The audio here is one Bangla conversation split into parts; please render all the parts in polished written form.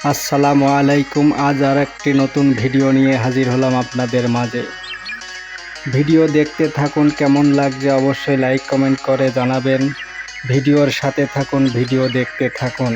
আসসালামু আলাইকুম। আজ আর একটি নতুন ভিডিও নিয়ে হাজির হলাম আপনাদের মাঝে। ভিডিও দেখতে থাকুন, কেমন লাগছে অবশ্যই লাইক কমেন্ট করে জানাবেন। ভিডিওর সাথে থাকুন, ভিডিও দেখতে থাকুন।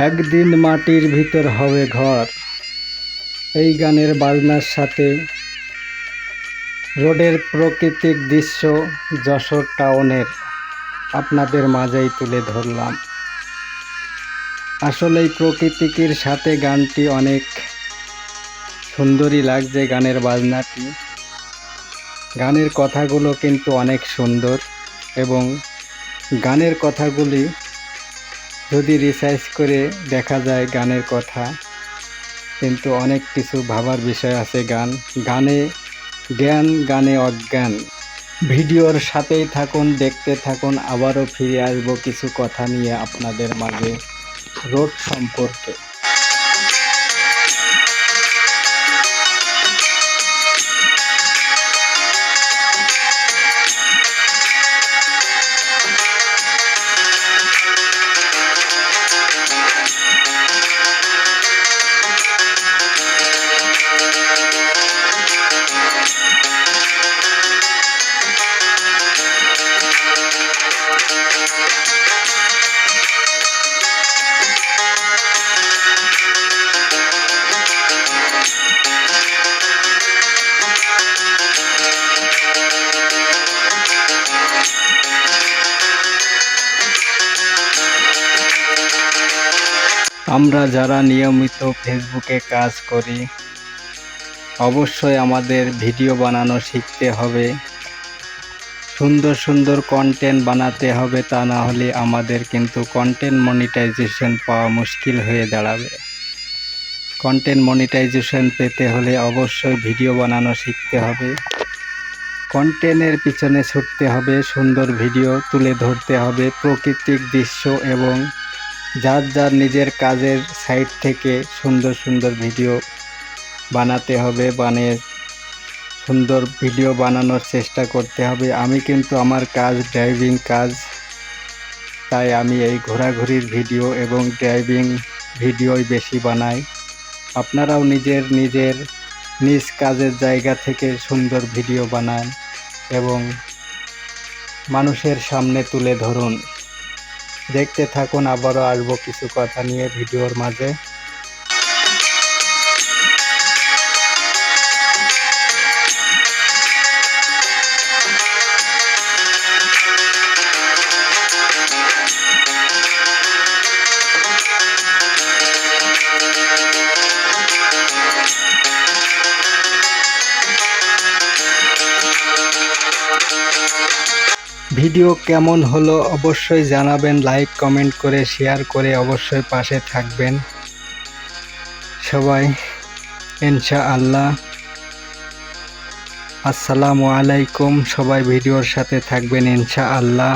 একদিন মাটির ভিতর হবে ঘর, এই গানের বাজনার সাথে রোডের প্রাকৃতিক দৃশ্য যশোর টাউনের আপনাদের মাঝেই তুলে ধরলাম। আসলে এই প্রকৃতির সাথে গানটি অনেক সুন্দরই লাগছে। গানের বাজনাটি, গানের কথাগুলো কিন্তু অনেক সুন্দর, এবং গানের কথাগুলি যদি রিসার্চ করে দেখা যায় গানের কথা, কিন্তু অনেক কিছু ভাবার বিষয় আছে। গানে জ্ঞান, গানে অজ্ঞান। ভিডিওর সাথেই থাকুন, দেখতে থাকুন। আবারও ফিরে আসবো কিছু কথা নিয়ে আপনাদের মাঝে রোড সম্পর্কে। আমরা যারা নিয়মিত ফেসবুকে কাজ করি, অবশ্যই আমাদের ভিডিও বানানো শিখতে হবে, সুন্দর সুন্দর কন্টেন্ট বানাতে হবে। তা না হলে আমাদের কিন্তু কন্টেন্ট মনিটাইজেশন পাওয়া মুশকিল হয়ে দাঁড়াবে। কন্টেন্ট মনিটাইজেশন পেতে হলে অবশ্যই ভিডিও বানানো শিখতে হবে, কন্টেন্টের পিছনে ছুটতে হবে, সুন্দর ভিডিও তুলে ধরতে হবে, প্রাকৃতিক দৃশ্য এবং যার যার নিজের কাজের সাইড থেকে সুন্দর সুন্দর ভিডিও বানাতে হবে, বানিয়ে সুন্দর ভিডিও বানানোর চেষ্টা করতে হবে। আমি কিন্তু আমার কাজ ড্রাইভিং কাজ, তাই আমি এই ঘোরাঘুরির ভিডিও এবং ড্রাইভিং ভিডিওই বেশি বানাই। আপনারাও নিজ কাজের জায়গা থেকে সুন্দর ভিডিও বানান এবং মানুষের সামনে তুলে ধরুন। দেখতে থাকুন, আবারও আসবো কিছু কথা নিয়ে ভিডিওর মাঝে। ভিডিও কেমন হলো অবশ্যই জানাবেন, লাইক কমেন্ট করে শেয়ার করে অবশ্যই পাশে থাকবেন সবাই, ইনশাআল্লাহ। আসসালামু আলাইকুম। সবাই ভিডিওর সাথে থাকবেন ইনশাআল্লাহ।